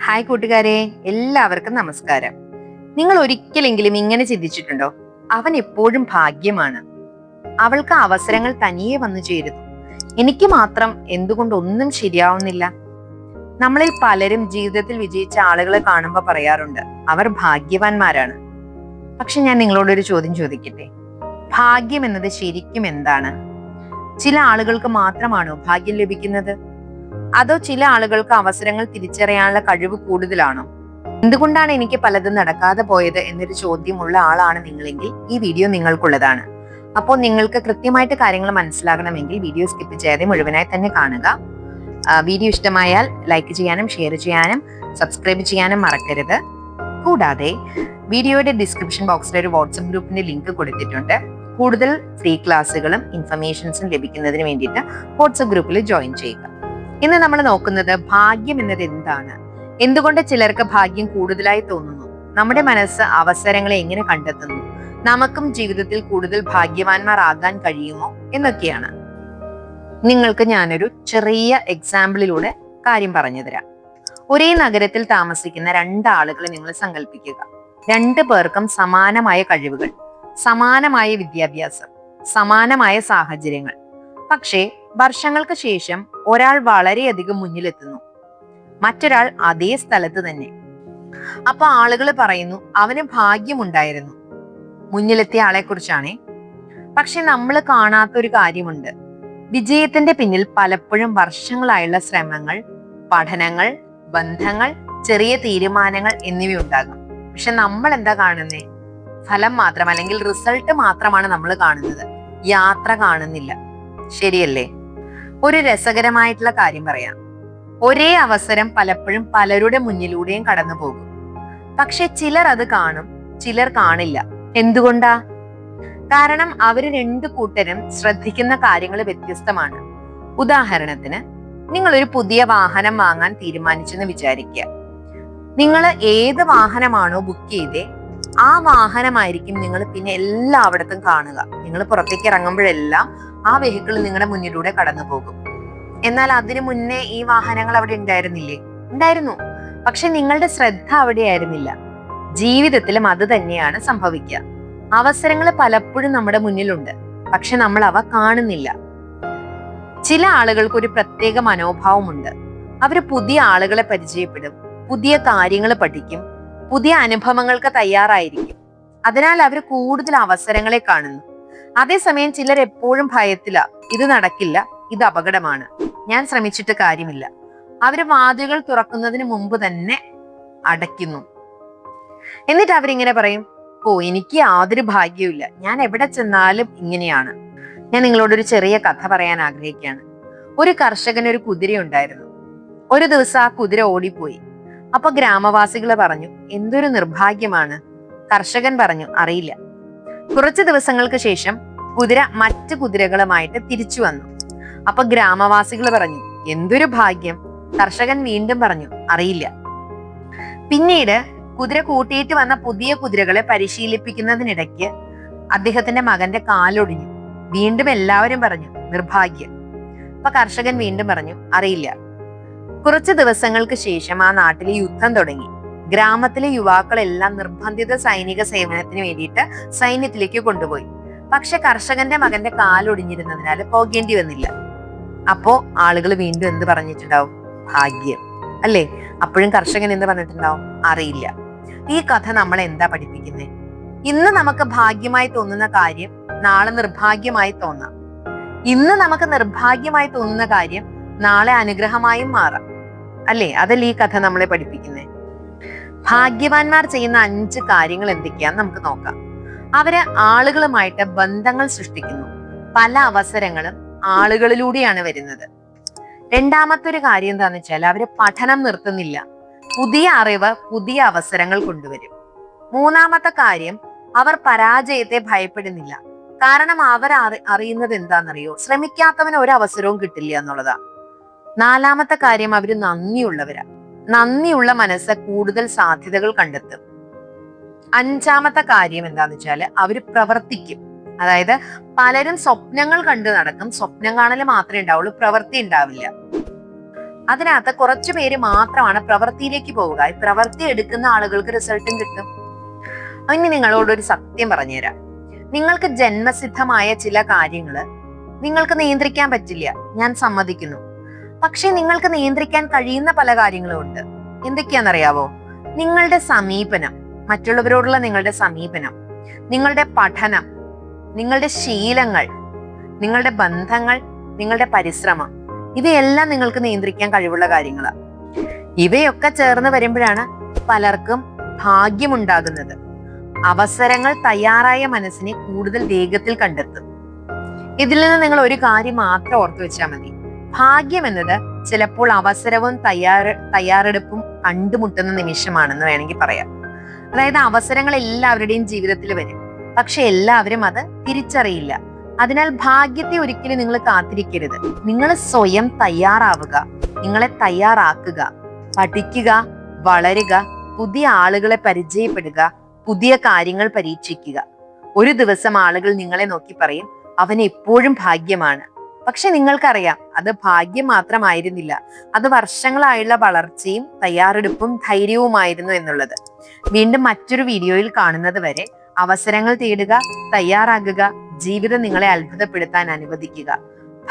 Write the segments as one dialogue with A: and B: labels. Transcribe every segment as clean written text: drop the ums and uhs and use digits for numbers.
A: Hi കൂട്ടുകാരെ, എല്ലാവർക്കും നമസ്കാരം. നിങ്ങൾ ഒരിക്കലെങ്കിലും ഇങ്ങനെ ചിന്തിച്ചിട്ടുണ്ടോ? അവൻ എപ്പോഴും ഭാഗ്യമാണ്, അവൾക്ക് അവസരങ്ങൾ തനിയെ വന്നു ചേരുന്നു, എനിക്ക് മാത്രം എന്തുകൊണ്ട് ഒന്നും ശരിയാവുന്നില്ല. നമ്മളിൽ പലരും ജീവിതത്തിൽ വിജയിച്ച ആളുകളെ കാണുമ്പോൾ പറയാറുണ്ട്, അവർ ഭാഗ്യവാന്മാരാണ്. പക്ഷെ ഞാൻ നിങ്ങളോടൊരു ചോദ്യം ചോദിക്കട്ടെ, ഭാഗ്യം എന്നത് ശരിക്കും എന്താണ്? ചില ആളുകൾക്ക് മാത്രമാണോ ഭാഗ്യം ലഭിക്കുന്നത്? അതോ ചില ആളുകൾക്ക് അവസരങ്ങൾ തിരിച്ചറിയാനുള്ള കഴിവ് കൂടുതലാണോ? എന്തുകൊണ്ടാണ് എനിക്ക് പലതും നടക്കാതെ പോയത് എന്നൊരു ചോദ്യമുള്ള ആളാണ് നിങ്ങളെങ്കിൽ ഈ വീഡിയോ നിങ്ങൾക്കുള്ളതാണ്. അപ്പോൾ നിങ്ങൾക്ക് കൃത്യമായിട്ട് കാര്യങ്ങൾ മനസ്സിലാകണമെങ്കിൽ വീഡിയോ സ്കിപ്പ് ചെയ്യാതെ മുഴുവനായി തന്നെ കാണുക. വീഡിയോ ഇഷ്ടമായാൽ ലൈക്ക് ചെയ്യാനും ഷെയർ ചെയ്യാനും സബ്സ്ക്രൈബ് ചെയ്യാനും മറക്കരുത്. കൂടാതെ വീഡിയോയുടെ ഡിസ്ക്രിപ്ഷൻ ബോക്സിൽ ഒരു വാട്സ്ആപ്പ് ഗ്രൂപ്പിന്റെ ലിങ്ക് കൊടുത്തിട്ടുണ്ട്. കൂടുതൽ ഫ്രീ ക്ലാസ്സുകളും ഇൻഫർമേഷൻസും ലഭിക്കുന്നതിന് വേണ്ടിയിട്ട് വാട്സ്ആപ്പ് ഗ്രൂപ്പിൽ ജോയിൻ ചെയ്യുക. ഇന്ന് നമ്മൾ നോക്കുന്നത് ഭാഗ്യം എന്നത് എന്താണ്, എന്തുകൊണ്ട് ചിലർക്ക് ഭാഗ്യം കൂടുതലായി തോന്നുന്നു, നമ്മുടെ മനസ്സ് അവസരങ്ങളെ എങ്ങനെ കണ്ടെത്തുന്നു, നമുക്കും ജീവിതത്തിൽ കൂടുതൽ ഭാഗ്യവാന്മാർ ആകാൻ കഴിയുമോ എന്നൊക്കെയാണ്. നിങ്ങൾക്ക് ഞാനൊരു ചെറിയ എക്സാമ്പിളിലൂടെ കാര്യം പറഞ്ഞു തരാം. ഒരേ നഗരത്തിൽ താമസിക്കുന്ന രണ്ടാളുകളെ നിങ്ങൾ സങ്കല്പിക്കുക. രണ്ടു പേർക്കും സമാനമായ കഴിവുകൾ, സമാനമായ വിദ്യാഭ്യാസം, സമാനമായ സാഹചര്യങ്ങൾ. പക്ഷേ വർഷങ്ങൾക്ക് ശേഷം ഒരാൾ വളരെയധികം മുന്നിലെത്തുന്നു, മറ്റൊരാൾ അതേ സ്ഥലത്ത് തന്നെ. അപ്പൊ ആളുകൾ പറയുന്നു അവന് ഭാഗ്യമുണ്ടായിരുന്നു. മുന്നിലെത്തിയ ആളെ കുറിച്ചാണേ. പക്ഷെ നമ്മൾ കാണാത്തൊരു കാര്യമുണ്ട്. വിജയത്തിന്റെ പിന്നിൽ പലപ്പോഴും വർഷങ്ങളായുള്ള ശ്രമങ്ങൾ, പഠനങ്ങൾ, ബന്ധങ്ങൾ, ചെറിയ തീരുമാനങ്ങൾ എന്നിവയുണ്ടാകും. പക്ഷെ നമ്മൾ എന്താ കാണുന്നേ? ഫലം മാത്രം, അല്ലെങ്കിൽ റിസൾട്ട് മാത്രമാണ് നമ്മൾ കാണുന്നത്, യാത്ര കാണുന്നില്ല. ശരിയല്ലേ? ഒരു രസകരമായിട്ടുള്ള കാര്യം പറയാം. ഒരേ അവസരം പലപ്പോഴും പലരുടെ മുന്നിലൂടെയും കടന്നു പോകും. പക്ഷെ ചിലർ അത് കാണും, ചിലർ കാണില്ല. എന്തുകൊണ്ടാ? കാരണം അവര് രണ്ടു കൂട്ടരും ശ്രദ്ധിക്കുന്ന കാര്യങ്ങൾ വ്യത്യസ്തമാണ്. ഉദാഹരണത്തിന്, നിങ്ങൾ ഒരു പുതിയ വാഹനം വാങ്ങാൻ തീരുമാനിച്ചെന്ന് വിചാരിക്കുക. നിങ്ങൾ ഏത് വാഹനമാണോ ബുക്ക് ചെയ്തേ ആ വാഹനമായിരിക്കും നിങ്ങൾ പിന്നെ എല്ലായിടത്തും കാണുക. നിങ്ങൾ പുറത്തേക്ക് ഇറങ്ങുമ്പോഴെല്ലാം ആ വെഹിക്കിൾ നിങ്ങളുടെ മുന്നിലൂടെ കടന്നു പോകും. എന്നാൽ അതിനു മുന്നേ ഈ വാഹനങ്ങൾ അവിടെ ഉണ്ടായിരുന്നില്ലേ? ഉണ്ടായിരുന്നു. പക്ഷെ നിങ്ങളുടെ ശ്രദ്ധ അവിടെ ആയിരുന്നില്ല. ജീവിതത്തിലും അത് തന്നെയാണ് സംഭവിക്കുക. അവസരങ്ങൾ പലപ്പോഴും നമ്മുടെ മുന്നിലുണ്ട്, പക്ഷെ നമ്മൾ അവ കാണുന്നില്ല. ചില ആളുകൾക്ക് ഒരു പ്രത്യേക മനോഭാവമുണ്ട്. അവര് പുതിയ ആളുകളെ പരിചയപ്പെടും, പുതിയ കാര്യങ്ങൾ പഠിക്കും, പുതിയ അനുഭവങ്ങൾക്ക് തയ്യാറായിരിക്കും. അതിനാൽ അവർ കൂടുതൽ അവസരങ്ങളെ കാണുന്നു. അതേസമയം ചിലർ എപ്പോഴും ഭയത്തില, ഇത് നടക്കില്ല, ഇത് അപകടമാണ്, ഞാൻ ശ്രമിച്ചിട്ട് കാര്യമില്ല. അവര് വാതിലുകൾ തുറക്കുന്നതിന് മുമ്പ് തന്നെ അടയ്ക്കുന്നു. എന്നിട്ട് അവരിങ്ങനെ പറയും, ഓ എനിക്ക് യാതൊരു ഭാഗ്യവുമില്ല, ഞാൻ എവിടെ ചെന്നാലും ഇങ്ങനെയാണ്. ഞാൻ നിങ്ങളോടൊരു ചെറിയ കഥ പറയാൻ ആഗ്രഹിക്കുകയാണ്. ഒരു കർഷകന് ഒരു കുതിര ഉണ്ടായിരുന്നു. ഒരു ദിവസം ആ കുതിര ഓടിപ്പോയി. അപ്പൊ ഗ്രാമവാസികൾ പറഞ്ഞു, എന്തൊരു നിർഭാഗ്യമാണ്. കർഷകൻ പറഞ്ഞു, അറിയില്ല. കുറച്ചു ദിവസങ്ങൾക്ക് ശേഷം കുതിര മറ്റു കുതിരകളുമായിട്ട് തിരിച്ചു വന്നു. അപ്പൊ ഗ്രാമവാസികൾ പറഞ്ഞു, എന്തൊരു ഭാഗ്യം. കർഷകൻ വീണ്ടും പറഞ്ഞു, അറിയില്ല. പിന്നീട് കുതിര കൂട്ടിയിട്ട് വന്ന പുതിയ കുതിരകളെ പരിശീലിപ്പിക്കുന്നതിനിടയ്ക്ക് അദ്ദേഹത്തിന്റെ മകന്റെ കാലൊടിഞ്ഞു. വീണ്ടും എല്ലാവരും പറഞ്ഞു, നിർഭാഗ്യം. അപ്പൊ കർഷകൻ വീണ്ടും പറഞ്ഞു, അറിയില്ല. കുറച്ചു ദിവസങ്ങൾക്ക് ശേഷം ആ നാട്ടിലെ യുദ്ധം തുടങ്ങി. ഗ്രാമത്തിലെ യുവാക്കളെല്ലാം നിർബന്ധിത സൈനിക സേവനത്തിന് വേണ്ടിയിട്ട് സൈന്യത്തിലേക്ക് കൊണ്ടുപോയി. പക്ഷെ കർഷകന്റെ മകന്റെ കാലൊടിഞ്ഞിരുന്നതിനാൽ പോകേണ്ടി വന്നില്ല. അപ്പോ ആളുകൾ വീണ്ടും എന്ത് പറഞ്ഞിട്ടുണ്ടാവും? ഭാഗ്യം, അല്ലേ? അപ്പോഴും കർഷകൻ എന്ത് പറഞ്ഞിട്ടുണ്ടാവും? അറിയില്ല. ഈ കഥ നമ്മളെ എന്താ പഠിപ്പിക്കുന്നത്? ഇന്ന് നമുക്ക് ഭാഗ്യമായി തോന്നുന്ന കാര്യം നാളെ നിർഭാഗ്യമായി തോന്നാം. ഇന്ന് നമുക്ക് നിർഭാഗ്യമായി തോന്നുന്ന കാര്യം നാളെ അനുഗ്രഹമായും മാറാം, അല്ലേ? അതല്ലേ ഈ കഥ നമ്മളെ പഠിപ്പിക്കുന്നത്? ഭാഗ്യവാന്മാർ ചെയ്യുന്ന 5 കാര്യങ്ങൾ എന്തൊക്കെയാന്ന് നമുക്ക് നോക്കാം. അവര് ആളുകളുമായിട്ട് ബന്ധങ്ങൾ സൃഷ്ടിക്കുന്നു. പല അവസരങ്ങളും ആളുകളിലൂടെയാണ് വരുന്നത്. രണ്ടാമത്തെ ഒരു കാര്യം എന്താന്ന് വെച്ചാൽ അവര് പഠനം നിർത്തുന്നില്ല, പുതിയ അറിവ്, പുതിയ അവസരങ്ങൾ കൊണ്ടുവരും. മൂന്നാമത്തെ കാര്യം, അവർ പരാജയത്തെ ഭയപ്പെടുന്നില്ല. കാരണം അവർ അറിയുന്നത് എന്താണെന്നറിയോ? ശ്രമിക്കാത്തവന് ഒരു അവസരവും കിട്ടില്ല എന്നുള്ളതാ. നാലാമത്തെ കാര്യം, അവര് നന്ദിയുള്ളവരാ. നന്ദിയുള്ള മനസ്സ് കൂടുതൽ സാധ്യതകൾ കണ്ടെത്തും. അഞ്ചാമത്തെ കാര്യം എന്താന്ന് വെച്ചാല് അവര് പ്രവർത്തിക്കും. അതായത് പലരും സ്വപ്നങ്ങൾ കണ്ടു നടക്കും, സ്വപ്നം കാണൽ മാത്രമേ ഉണ്ടാവുള്ളൂ, പ്രവൃത്തി ഉണ്ടാവില്ല. അതിനകത്ത് കുറച്ചു പേര് മാത്രമാണ് പ്രവൃത്തിയിലേക്ക് പോവുക. ഈ പ്രവൃത്തി എടുക്കുന്ന ആളുകൾക്ക് റിസൾട്ടും കിട്ടും. ഇനി നിങ്ങളോടൊരു സത്യം പറഞ്ഞുതരാം. നിങ്ങൾക്ക് ജന്മസിദ്ധമായ ചില കാര്യങ്ങള് നിങ്ങൾക്ക് നിയന്ത്രിക്കാൻ പറ്റില്ല, ഞാൻ സമ്മതിക്കുന്നു. പക്ഷെ നിങ്ങൾക്ക് നിയന്ത്രിക്കാൻ കഴിയുന്ന പല കാര്യങ്ങളും ഉണ്ട്. എന്തൊക്കെയാണെന്നറിയാവോ? നിങ്ങളുടെ സമീപനം, മറ്റുള്ളവരോടുള്ള നിങ്ങളുടെ സമീപനം, നിങ്ങളുടെ പഠനം, നിങ്ങളുടെ ശീലങ്ങൾ, നിങ്ങളുടെ ബന്ധങ്ങൾ, നിങ്ങളുടെ പരിശ്രമം, ഇവയെല്ലാം നിങ്ങൾക്ക് നിയന്ത്രിക്കാൻ കഴിവുള്ള കാര്യങ്ങളാണ്. ഇവയൊക്കെ ചേർന്ന് വരുമ്പോഴാണ് പലർക്കും ഭാഗ്യമുണ്ടാകുന്നത്. അവസരങ്ങൾ തയ്യാറായ മനസ്സിനെ കൂടുതൽ വേഗത്തിൽ കണ്ടെത്തും. ഇതിൽ നിന്ന് നിങ്ങൾ ഒരു കാര്യം മാത്രം ഓർത്തു വെച്ചാൽ മതി. ഭാഗ്യം എന്നത് ചിലപ്പോൾ അവസരവും തയ്യാറെടുപ്പും കണ്ടുമുട്ടുന്ന നിമിഷമാണെന്ന് വേണമെങ്കിൽ പറയാം. അതായത് അവസരങ്ങൾ എല്ലാവരുടെയും ജീവിതത്തിൽ വരും, പക്ഷെ എല്ലാവരും അത് തിരിച്ചറിയില്ല. അതിനാൽ ഭാഗ്യത്തെ ഒരിക്കലും നിങ്ങൾ കാത്തിരിക്കരുത്. നിങ്ങൾ സ്വയം തയ്യാറാവുക, നിങ്ങളെ തയ്യാറാക്കുക, പഠിക്കുക, വളരുക, പുതിയ ആളുകളെ പരിചയപ്പെടുക, പുതിയ കാര്യങ്ങൾ പരീക്ഷിക്കുക. ഒരു ദിവസം ആളുകൾ നിങ്ങളെ നോക്കി പറയും, അവൻ എപ്പോഴും ഭാഗ്യമാണ്. പക്ഷെ നിങ്ങൾക്കറിയാം, അത് ഭാഗ്യം മാത്രമായിരുന്നില്ല, അത് വർഷങ്ങളായുള്ള വളർച്ചയും തയ്യാറെടുപ്പും ധൈര്യവുമായിരുന്നു എന്നുള്ളത്. വീണ്ടും മറ്റൊരു വീഡിയോയിൽ കാണുന്നത് വരെ അവസരങ്ങൾ തേടുക, തയ്യാറാകുക, ജീവിതം നിങ്ങളെ അത്ഭുതപ്പെടുത്താൻ അനുവദിക്കുക.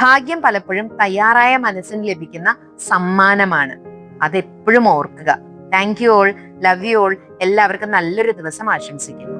A: ഭാഗ്യം പലപ്പോഴും തയ്യാറായ മനസ്സിന് ലഭിക്കുന്ന സമ്മാനമാണ്. അതെപ്പോഴും ഓർക്കുക. Thank you all, love you all. എല്ലാവർക്കും നല്ലൊരു ദിവസം ആശംസിക്കുന്നു.